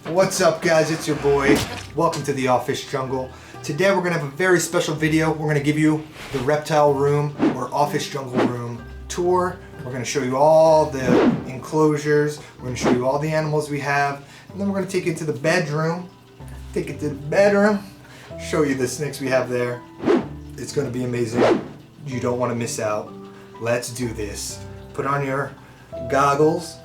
What's up guys, it's your boy. Welcome to the Office Jungle. Today we're going to have a very special video. We're going to give you the reptile room or office jungle room tour. We're going to show you all the enclosures. We're going to show you all the animals we have. And then we're going to take you to the bedroom. Show you the snakes we have there. It's going to be amazing. You don't want to miss out. Let's do this. Put on your goggles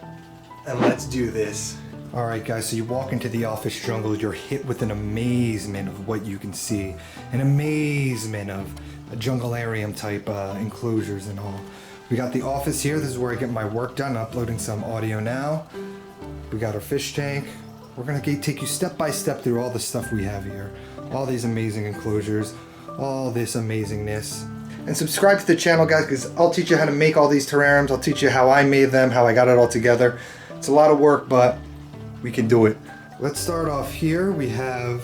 and let's do this. Alright guys, so you walk into the office jungle, you're hit with an amazement of what you can see. An amazement of a junglarium type enclosures and all. We got the office here, this is where I get my work done, uploading some audio now. We got our fish tank. We're going to take you step by step through all the stuff we have here. All these amazing enclosures, all this amazingness. And subscribe to the channel guys, because I'll teach you how to make all these terrariums. I'll teach you how I made them, how I got it all together. It's a lot of work, but we can do it. Let's start off here. We have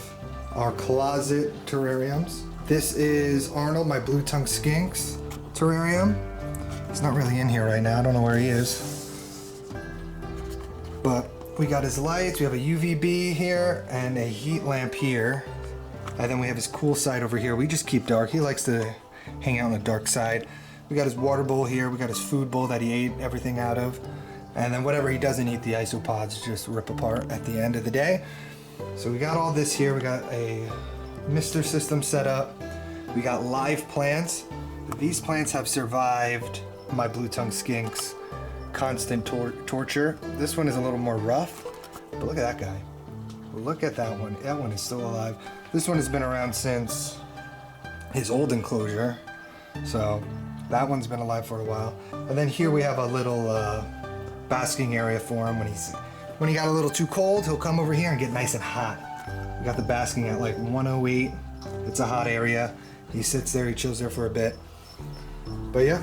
our closet terrariums. This is Arnold, my blue tongue skinks terrarium. He's not really in here right now. I don't know where he is. But we got his lights. We have a UVB here and a heat lamp here. And then we have his cool side over here. We just keep dark. He likes to hang out on the dark side. We got his water bowl here. We got his food bowl that he ate everything out of. And then whatever he doesn't eat, the isopods just rip apart at the end of the day. So we got all this here. We got a mister system set up. We got live plants. These plants have survived my blue tongue skinks constant torture. This one is a little more rough, but look at that guy. Look at that one. That one is still alive. This one has been around since his old enclosure. So that one's been alive for a while. And then here we have a little basking area for him. When he got a little too cold, he'll come over here and get nice and hot. We got the basking at like 108. It's a hot area. He sits there, he chills there for a bit. But yeah,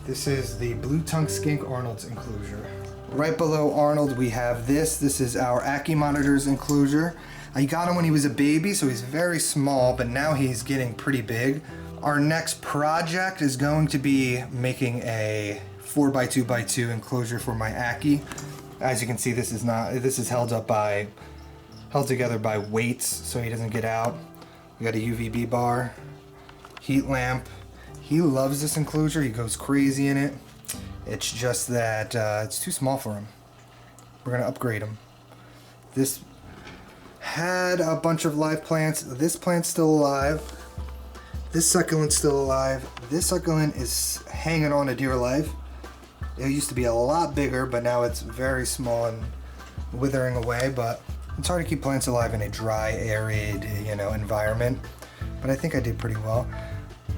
this is the blue tongue skink Arnold's enclosure. Right below Arnold we have this. This is our Ackie Monitor's enclosure. I got him when he was a baby, so he's very small, but now he's getting pretty big. Our next project is going to be making a 4x2x2 enclosure for my Ackie. As you can see, this is held together by weights so he doesn't get out. We got a UVB bar, heat lamp. He loves this enclosure. He goes crazy in it. It's just that it's too small for him. We're gonna upgrade him. This had a bunch of live plants. This plant's still alive. This succulent's still alive. This succulent is hanging on to dear life. It used to be a lot bigger, but now it's very small and withering away. But it's hard to keep plants alive in a dry, arid, environment. But I think I did pretty well.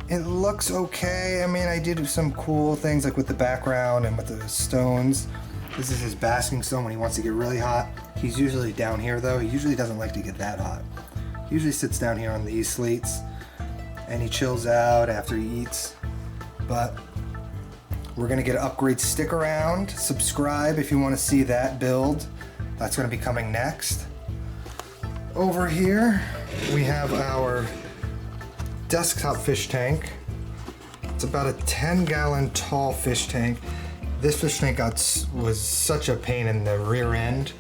It looks okay. I mean, I did some cool things like with the background and with the stones. This is his basking stone when he wants to get really hot. He's usually down here though. He usually doesn't like to get that hot. He usually sits down here on these slates and he chills out after he eats. But we're gonna get an upgrade. Stick around, subscribe if you want to see that build. That's gonna be coming next. Over here, we have our desktop fish tank. It's about a 10-gallon tall fish tank. This fish tank was such a pain in the rear end.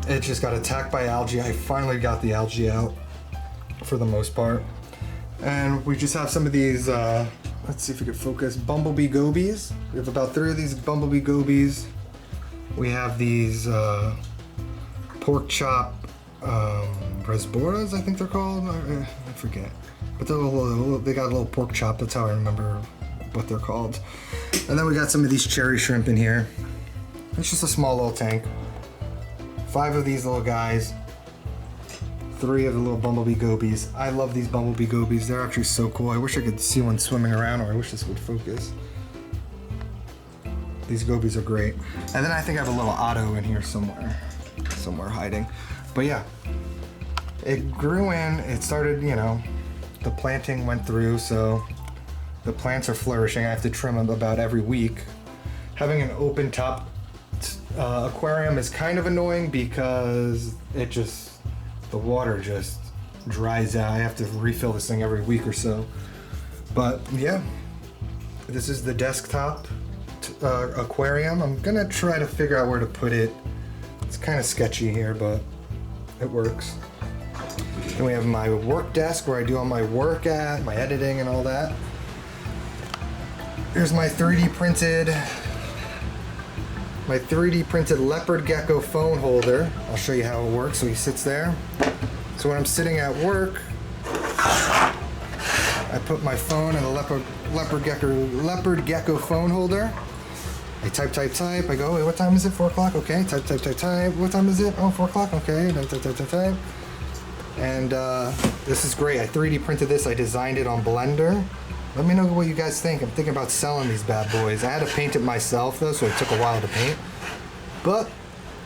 It just got attacked by algae. I finally got the algae out for the most part. And we just have some of these, let's see if we can focus, bumblebee gobies. We have about 3 of these bumblebee gobies. We have these pork chop Reservoirs, I think they're called. I forget. But they got a little pork chop, that's how I remember what they're called. And then we got some of these cherry shrimp in here. It's just a small little tank. 5 of these little guys. 3 of the little bumblebee gobies. I love these bumblebee gobies. They're actually so cool. I wish I could see one swimming around, or I wish this would focus. These gobies are great. And then I think I have a little Otto in here somewhere hiding. But yeah, it grew in, it started, the planting went through, so the plants are flourishing. I have to trim them about every week. Having an open top aquarium is kind of annoying because the water just dries out. I have to refill this thing every week or so. But yeah, this is the desktop aquarium. I'm gonna try to figure out where to put it. It's kind of sketchy here, but It works. Then we have my work desk where I do all my work at, my editing and all that. Here's my 3D printed Leopard Gecko phone holder. I'll show you how it works. So he sits there. So when I'm sitting at work, I put my phone in the Leopard Gecko phone holder. I type. I go, wait, what time is it? 4 o'clock? Okay. Type. What time is it? Oh, 4 o'clock? Okay. Type. And this is great. I 3D printed this. I designed it on Blender. Let me know what you guys think. I'm thinking about selling these bad boys. I had to paint it myself though, so it took a while to paint. But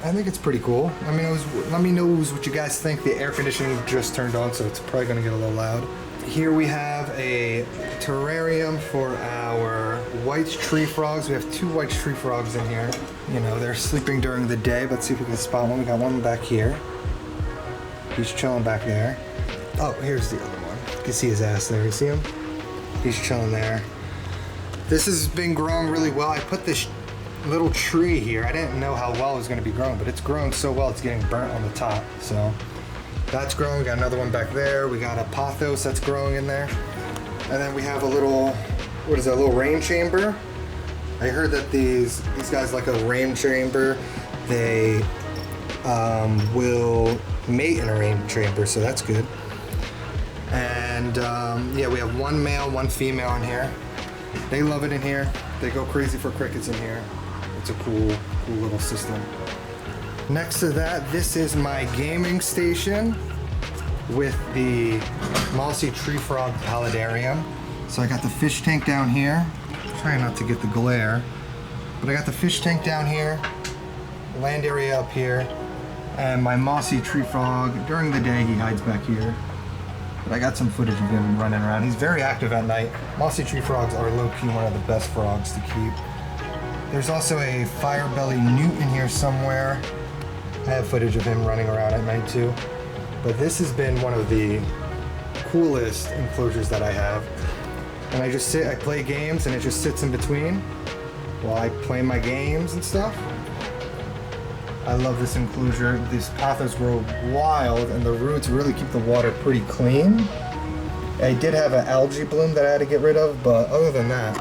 I think it's pretty cool. I mean, let me know what you guys think. The air conditioning just turned on, so it's probably gonna get a little loud. Here we have a terrarium for our white tree frogs. We have 2 white tree frogs in here. You know, they're sleeping during the day. Let's see if we can spot one. We got one back here. He's chilling back there. Oh, here's the other one. You can see his ass there. You see him? He's chilling there. This has been growing really well. I put this little tree here. I didn't know how well it was going to be growing, but it's growing so well it's getting burnt on the top. So that's growing. We got another one back there. We got a pothos that's growing in there. And then we have a little, what is that, a little rain chamber. I heard that these guys like a rain chamber. They will mate in a rain chamber, so that's good. And yeah, we have 1 male, 1 female in here. They love it in here. They go crazy for crickets in here. It's a cool little system. Next to that, this is my gaming station with the mossy tree frog paludarium. So I got the fish tank down here. Trying not to get the glare. But I got the fish tank down here, land area up here, and my mossy tree frog. During the day, he hides back here. But I got some footage of him running around. He's very active at night. Mossy tree frogs are low-key one of the best frogs to keep. There's also a fire-belly newt in here somewhere. I have footage of him running around at night too. But this has been one of the coolest enclosures that I have. And I just sit, I play games, and it just sits in between while I play my games and stuff. I love this enclosure. These pothos grow wild, and the roots really keep the water pretty clean. I did have an algae bloom that I had to get rid of, but other than that,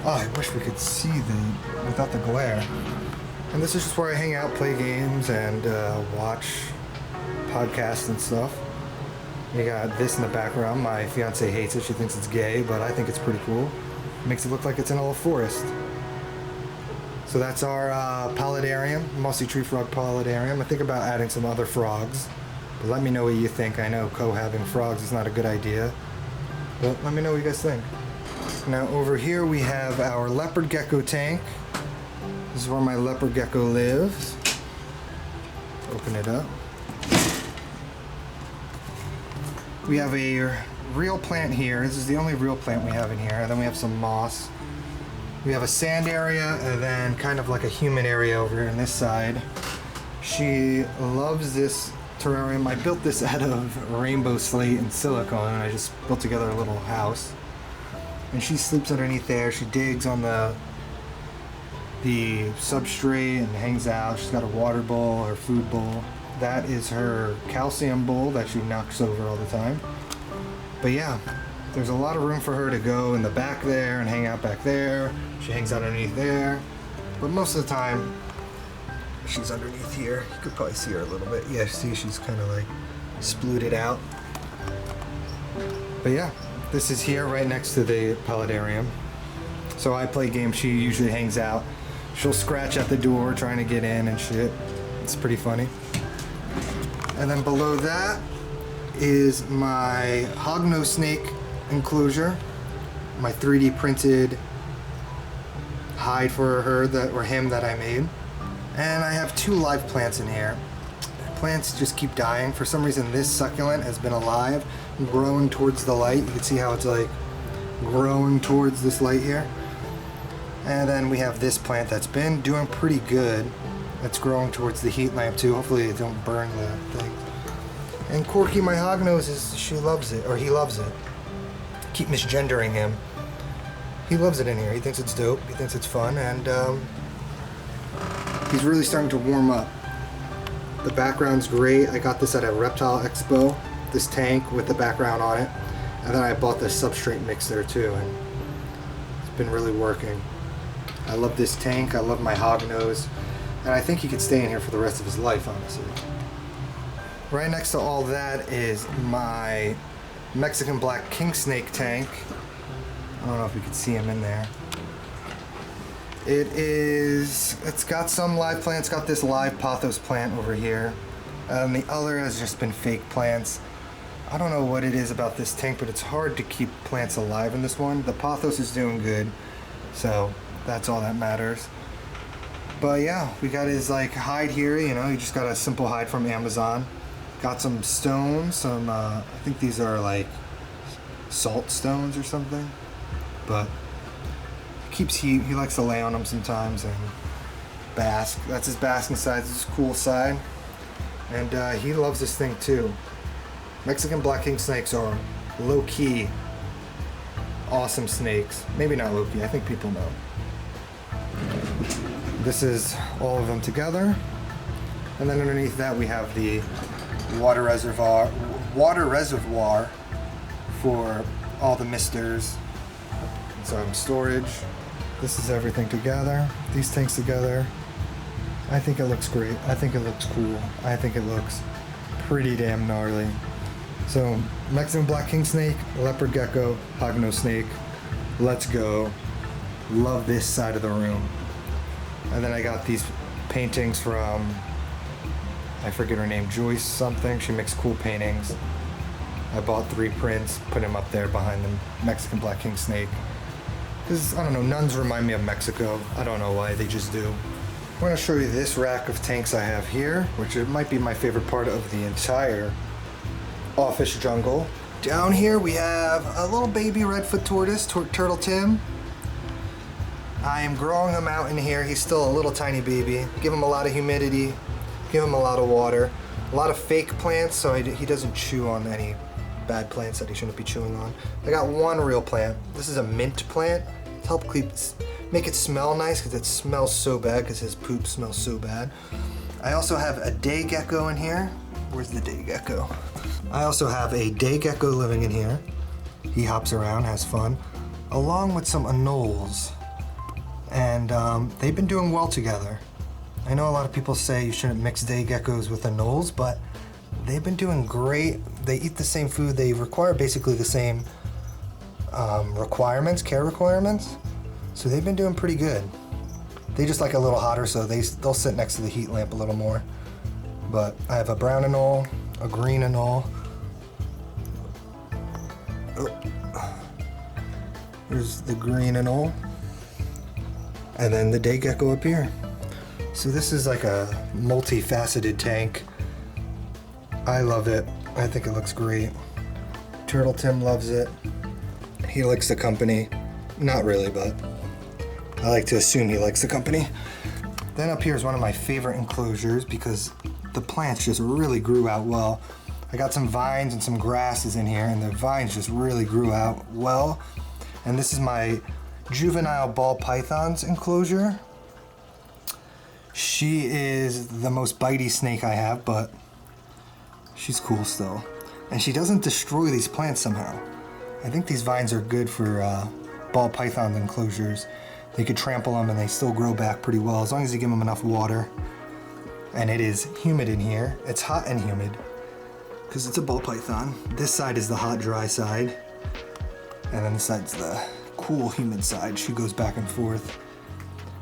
oh, I wish we could see without the glare. And this is just where I hang out, play games, and watch podcasts and stuff. You got this in the background. My fiance hates it. She thinks it's gay, but I think it's pretty cool. It makes it look like it's in a little forest. So that's our paludarium, mossy tree frog paludarium. I think about adding some other frogs, but let me know what you think. I know co-having frogs is not a good idea, but let me know what you guys think. Now over here we have our leopard gecko tank. This is where my leopard gecko lives. Open it up. We have a real plant here. This is the only real plant we have in here. And then we have some moss. We have a sand area and then kind of like a human area over here on this side. She loves this terrarium. I built this out of rainbow slate and silicone, and I just built together a little house. And she sleeps underneath there. She digs on the substrate and hangs out. She's got a water bowl or food bowl. That is her calcium bowl that she knocks over all the time. But yeah, there's a lot of room for her to go in the back there and hang out back there. She hangs out underneath there. But most of the time, she's underneath here. You could probably see her a little bit. Yeah, see, she's kind of like splooted out. But yeah, this is here right next to the paludarium. So I play games. She usually hangs out. She'll scratch at the door trying to get in and shit. It's pretty funny. And then below that is my Hognose snake enclosure. My 3D printed hide for her or him that I made. And I have 2 live plants in here. Plants just keep dying. For some reason this succulent has been alive and growing towards the light. You can see how it's like growing towards this light here. And then we have this plant that's been doing pretty good. It's growing towards the heat lamp too. Hopefully it don't burn the thing. And Corky, my hognose, she loves it, or he loves it. Keep misgendering him. He loves it in here. He thinks it's dope. He thinks it's fun, and he's really starting to warm up. The background's great. I got this at a Reptile Expo, this tank with the background on it. And then I bought the substrate mix there too, and it's been really working. I love this tank, I love my Hognose, and I think he could stay in here for the rest of his life, honestly. Right next to all that is my Mexican black king snake tank. I don't know if you can see him in there. It's got some live plants, got this live pothos plant over here. The other has just been fake plants. I don't know what it is about this tank, but it's hard to keep plants alive in this one. The pothos is doing good, so that's all that matters. But yeah, we got his like hide here, you know, he just got a simple hide from Amazon. Got some stones, some, I think these are like salt stones or something. But keeps heat, he likes to lay on them sometimes and bask. That's his basking side, this is his cool side. And he loves this thing too. Mexican black king snakes are low-key awesome snakes. Maybe not low-key, I think people know. This is all of them together. And then underneath that we have the water reservoir for all the misters. And some storage. This is everything together. These tanks together. I think it looks great. I think it looks cool. I think it looks pretty damn gnarly. So, Mexican black king snake, leopard gecko, hognose snake. Let's go. Love this side of the room. And then I got these paintings from, I forget her name, Joyce something. She makes cool paintings. I bought 3 prints, put them up there behind the Mexican black king snake. Because, I don't know, nuns remind me of Mexico. I don't know why, they just do. I'm going to show you this rack of tanks I have here, which it might be my favorite part of the entire office jungle. Down here we have a little baby redfoot tortoise, Turtle Tim. I am growing him out in here. He's still a little tiny baby. Give him a lot of humidity, give him a lot of water, a lot of fake plants so he doesn't chew on any bad plants that he shouldn't be chewing on. I got one real plant. This is a mint plant to help make it smell nice because it smells so bad because his poop smells so bad. I also have a day gecko in here. Where's the day gecko? I also have a day gecko living in here. He hops around, has fun, along with some anoles. And they've been doing well together. I know a lot of people say you shouldn't mix day geckos with anoles, but they've been doing great. They eat the same food. They require basically the same care requirements. So they've been doing pretty good. They just like a little hotter, so they'll sit next to the heat lamp a little more. But I have a brown anole, a green anole. Here's the green anole. And then the day gecko up here. So this is like a multifaceted tank. I love it. I think it looks great. Turtle Tim loves it. He likes the company. Not really, but I like to assume he likes the company. Then up here is one of my favorite enclosures because the plants just really grew out well. I got some vines and some grasses in here, and the vines just really grew out well. And this is my Juvenile ball python's enclosure. She is the most bitey snake I have, but she's cool still. And she doesn't destroy these plants somehow. I think these vines are good for ball python enclosures. They could trample them and they still grow back pretty well as long as you give them enough water. And it is humid in here. It's hot and humid because it's a ball python. This side is the hot, dry side. And then this side's the cool, humid side. She goes back and forth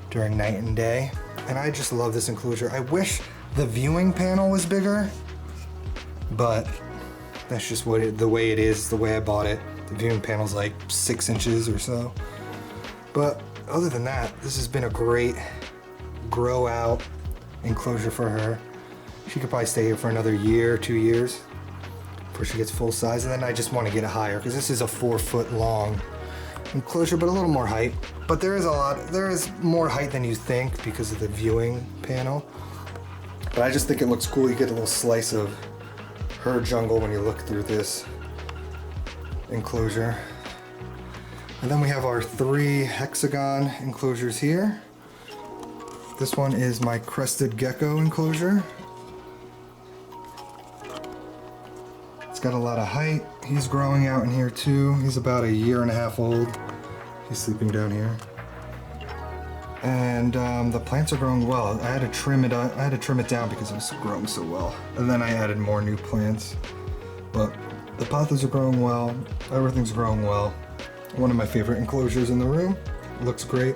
during night and day. And I just love this enclosure. I wish the viewing panel was bigger, but that's just the way it is, the way I bought it. The viewing panel's like 6 inches or so. But other than that, this has been a great grow out enclosure for her. She could probably stay here for another year, 2 years before she gets full size. And then I just want to get it higher because this is a 4 foot long enclosure, but a little more height. But there is more height than you think because of the viewing panel. But I just think it looks cool. You get a little slice of her jungle when you look through this enclosure. And then we have our 3 hexagon enclosures here. This one is my crested gecko enclosure. It's got a lot of height. He's growing out in here too. He's about 1.5 years old. He's sleeping down here. And the plants are growing well. I had to trim it down because it was growing so well. And then I added more new plants. But the pothos are growing well. Everything's growing well. One of my favorite enclosures in the room. Looks great.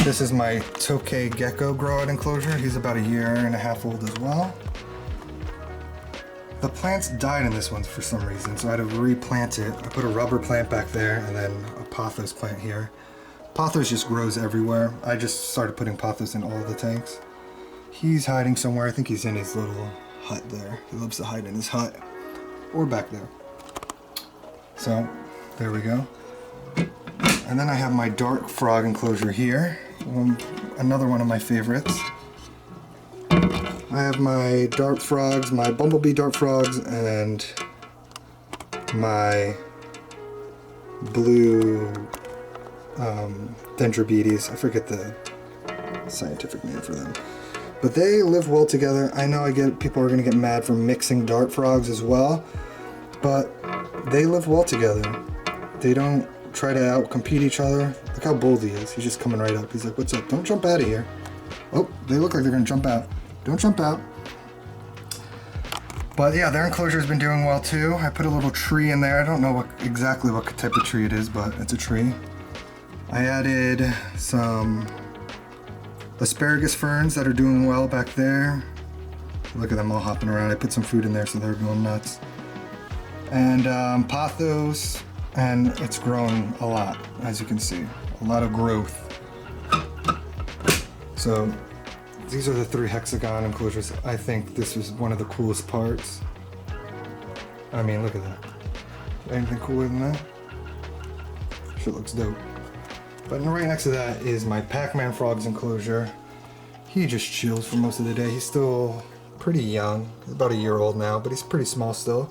This is my Tokay Gecko grow-out enclosure. He's about 1.5 years old as well. The plants died in this one for some reason, so I had to replant it. I put a rubber plant back there and then a pothos plant here. Pothos just grows everywhere. I just started putting pothos in all the tanks. He's hiding somewhere. I think he's in his little hut there. He loves to hide in his hut or back there. So there we go. And then I have my dark frog enclosure here. Another one of my favorites. I have my dart frogs, my bumblebee dart frogs, and my blue dendrobetes. I forget the scientific name for them. But they live well together. I know people are going to get mad for mixing dart frogs as well, but they live well together. They don't try to outcompete each other. Look how bold he is. He's just coming right up. He's like, what's up? Don't jump out of here. Oh, they look like they're going to jump out. Don't jump out. But yeah, their enclosure has been doing well too. I put a little tree in there. I don't know exactly what type of tree it is, but it's a tree. I added some asparagus ferns that are doing well back there. Look at them all hopping around. I put some food in there so they're going nuts. And pothos, and it's growing a lot, as you can see. A lot of growth. So these are the 3 hexagon enclosures. I think this is one of the coolest parts. I mean, look at that. Anything cooler than that? Shit looks dope. But right next to that is my Pac-Man frogs enclosure. He just chills for most of the day. He's still pretty young. He's about 1 year old now, but he's pretty small still.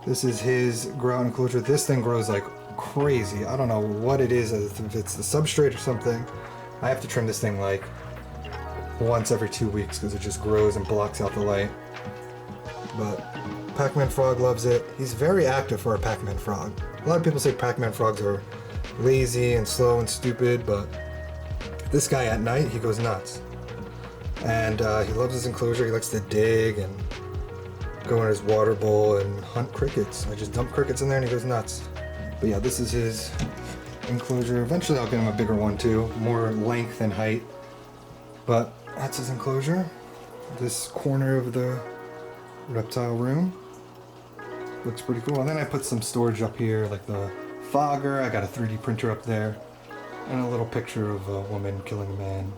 This is his grow-out enclosure. This thing grows like crazy. I don't know what it is, if it's the substrate or something. I have to trim this thing like once every 2 weeks because it just grows and blocks out the light. But Pac-Man frog loves it. He's very active for a Pac-Man frog. A lot of people say Pac-Man frogs are lazy and slow and stupid, but this guy at night, he goes nuts. And he loves his enclosure. He likes to dig and go in his water bowl and hunt crickets. I just dump crickets in there and he goes nuts. But yeah, this is his enclosure. Eventually I'll get him a bigger one too, more length and height. But that's his enclosure. This corner of the reptile room looks pretty cool. And then I put some storage up here, like the fogger. I got a 3D printer up there, and a little picture of a woman killing a man.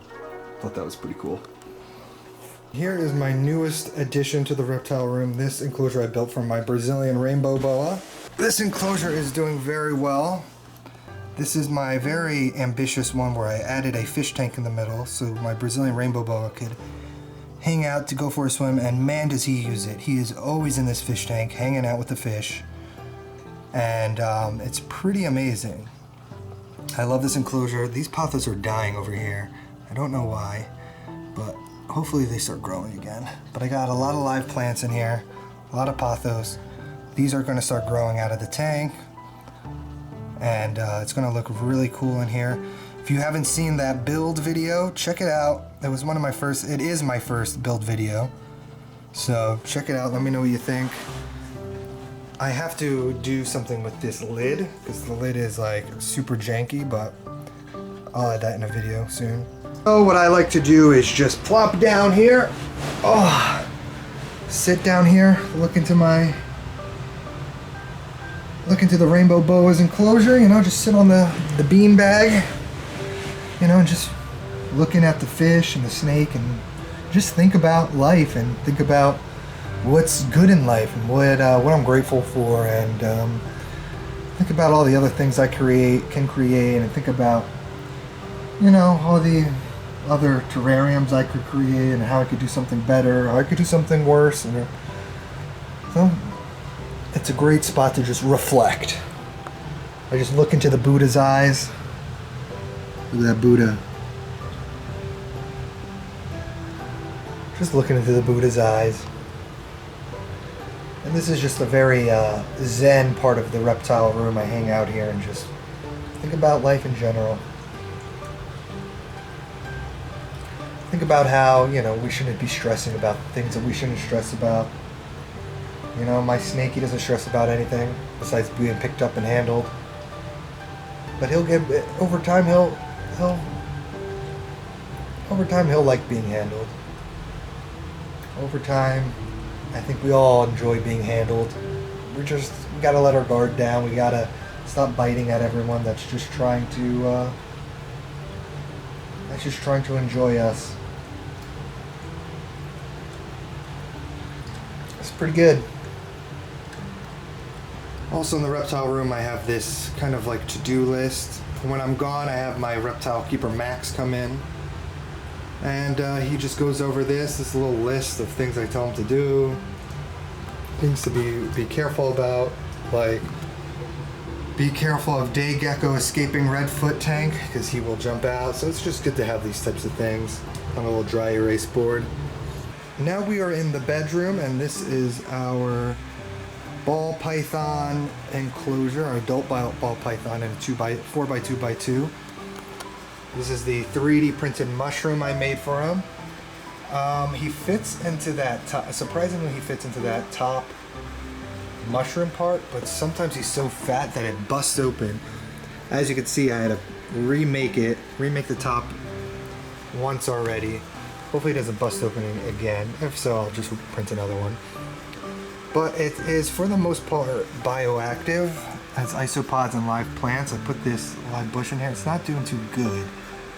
Thought that was pretty cool. Here is my newest addition to the reptile room. This enclosure I built from my Brazilian Rainbow Boa. This enclosure is doing very well. This is my very ambitious one where I added a fish tank in the middle so my Brazilian Rainbow Boa could hang out to go for a swim, and man does he use it. He is always in this fish tank hanging out with the fish, and it's pretty amazing. I love this enclosure. These pothos are dying over here. I don't know why, but hopefully they start growing again. But I got a lot of live plants in here, a lot of pothos. These are going to start growing out of the tank, and it's going to look really cool in here. If you haven't seen that build video, check it out. It was one of my first, it is my first build video. So check it out, let me know what you think. I have to do something with this lid, because the lid is like super janky, but I'll add that in a video soon. So what I like to do is just plop down here. Oh, sit down here, look into the Rainbow Boa's enclosure, you know, just sit on the bean bag, you know, and just looking at the fish and the snake, and just think about life and think about what's good in life and what I'm grateful for, and think about all the other things I can create, and think about, you know, all the other terrariums I could create and how I could do something better, how I could do something worse. And so it's a great spot to just reflect. I just look into the Buddha's eyes. Look at that Buddha. Just looking into the Buddha's eyes. And this is just a very zen part of the reptile room. I hang out here and just think about life in general. Think about how, you know, we shouldn't be stressing about things that we shouldn't stress about. You know, my snake, he doesn't stress about anything besides being picked up and handled. But he'll get, over time he'll like being handled. Over time, I think we all enjoy being handled. We gotta let our guard down. We gotta stop biting at everyone that's just trying to enjoy us. It's pretty good. Also in the reptile room, I have this kind of like to-do list. When I'm gone, I have my reptile keeper Max come in, and he just goes over this little list of things I tell him to do, things to be careful about, like be careful of day gecko escaping redfoot tank because he will jump out. So it's just good to have these types of things on a little dry erase board. Now we are in the bedroom, and this is our ball python enclosure, our adult ball python in a 4x2x2. This is the 3D printed mushroom I made for him. He fits into that top, surprisingly he fits into that top mushroom part, but sometimes he's so fat that it busts open. As you can see, I had to remake the top once already. Hopefully it doesn't bust open again. If so, I'll just print another one. But it is, for the most part, bioactive. Has isopods and live plants. I put this live bush in here. It's not doing too good.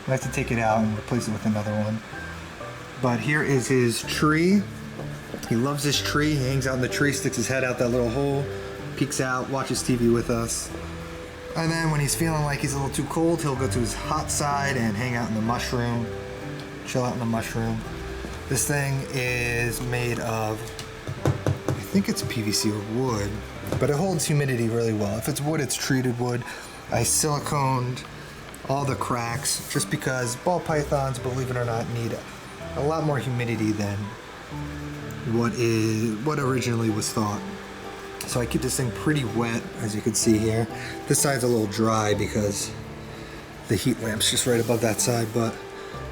I have to take it out and replace it with another one. But here is his tree. He loves this tree. He hangs out in the tree, sticks his head out that little hole, peeks out, watches TV with us. And then when he's feeling like he's a little too cold, he'll go to his hot side and hang out in the mushroom, chill out in the mushroom. This thing is made of, I think it's PVC or wood, but it holds humidity really well. If it's wood, it's treated wood. I siliconed all the cracks just because ball pythons, believe it or not, need a lot more humidity than what originally was thought. So I keep this thing pretty wet, as you can see here. This side's a little dry because the heat lamp's just right above that side, but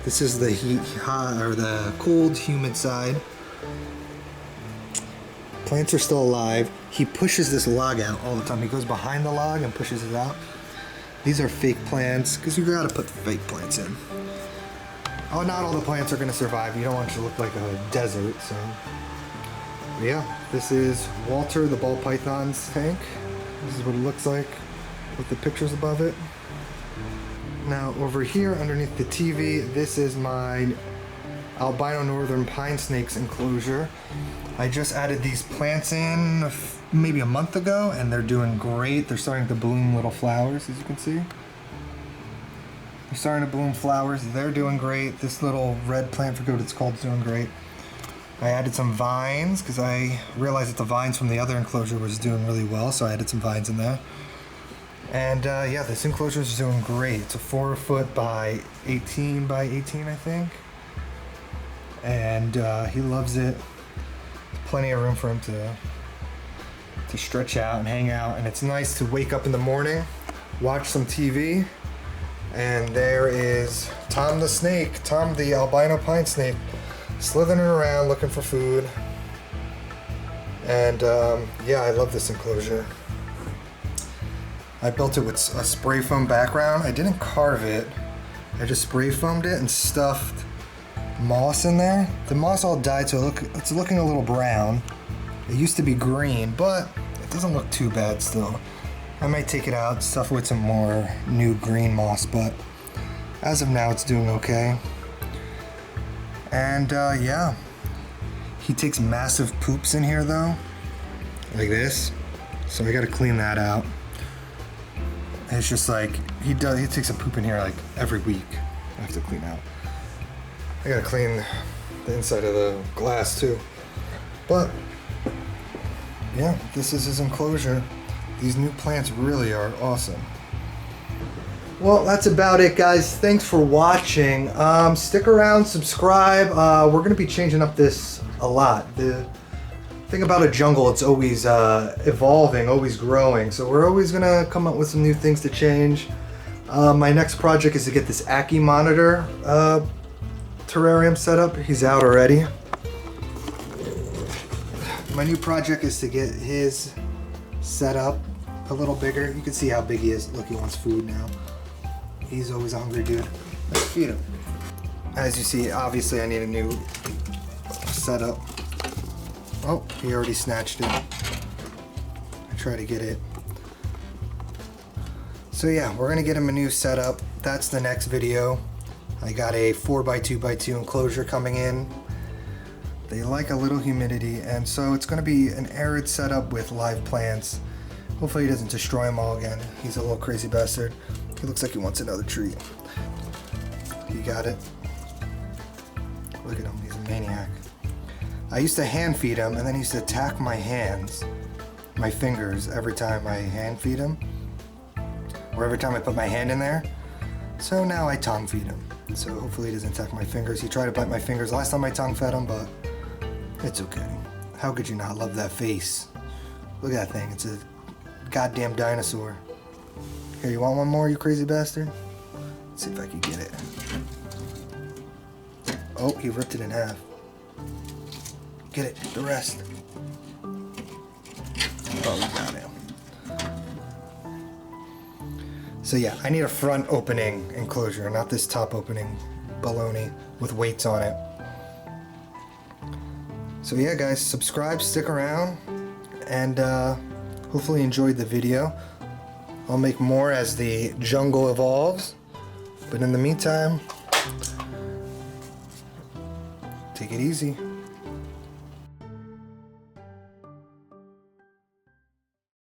this is the the cold, humid side. Plants are still alive. He pushes this log out all the time. He goes behind the log and pushes it out. These are fake plants, because you gotta put the fake plants in. Oh, not all the plants are gonna survive. You don't want it to look like a desert, so. But yeah, this is Walter, the ball python's tank. This is what it looks like with the pictures above it. Now over here underneath the TV, this is my albino northern pine snakes enclosure. I just added these plants in maybe a month ago, and they're doing great. They're starting to bloom little flowers, as you can see. They're starting to bloom flowers. They're doing great. This little red plant, forget what it's called, is doing great. I added some vines because I realized that the vines from the other enclosure was doing really well, so I added some vines in there. And yeah, this enclosure is doing great. It's a 4 foot by 18 by 18, I think. And he loves it. Plenty of room for him to stretch out and hang out, and it's nice to wake up in the morning, watch some TV, and there is Tom the snake, Tom the albino pine snake, slithering around looking for food. And yeah, I love this enclosure. I built it with a spray foam background. I didn't carve it. I just spray foamed it and stuffed moss in there. The moss all died, so it's looking a little brown. It used to be green, but it doesn't look too bad still. I might take it out, stuff it with some more new green moss, but as of now it's doing okay. And yeah, he takes massive poops in here though, like this, so I gotta clean that out. And it's just like, he takes a poop in here like every week. I have to clean out. I gotta clean the inside of the glass too. But yeah, this is his enclosure. These new plants really are awesome. Well, that's about it, guys. Thanks for watching. Stick around, subscribe. We're gonna be changing up this a lot. The thing about a jungle, it's always evolving, always growing. So we're always gonna come up with some new things to change. My next project is to get this Aki monitor terrarium set up. He's out already. My new project is to get his set up a little bigger. You can see how big he is. Look, he wants food now. He's always a hungry dude. Let's feed him. As you see, obviously I need a new setup. Oh, he already snatched it. I try to get it. So yeah, we're gonna get him a new setup. That's the next video. I got a 4x2x2 enclosure coming in. They like a little humidity, and so it's gonna be an arid setup with live plants. Hopefully he doesn't destroy them all again. He's a little crazy bastard. He looks like he wants another treat. You got it. Look at him, he's a maniac. I used to hand feed him, and then he used to attack my hands, my fingers, every time I hand feed him, or every time I put my hand in there. So now I tongue feed him. So hopefully he doesn't attack my fingers. He tried to bite my fingers last time I tongue fed him, but it's okay. How could you not love that face? Look at that thing, it's a goddamn dinosaur. Here, you want one more, you crazy bastard? Let's see if I can get it. Oh, he ripped it in half. Get it, the rest. Oh, we got him. So yeah, I need a front opening enclosure, not this top opening baloney with weights on it. So yeah guys, subscribe, stick around, and hopefully you enjoyed the video. I'll make more as the jungle evolves, but in the meantime, take it easy.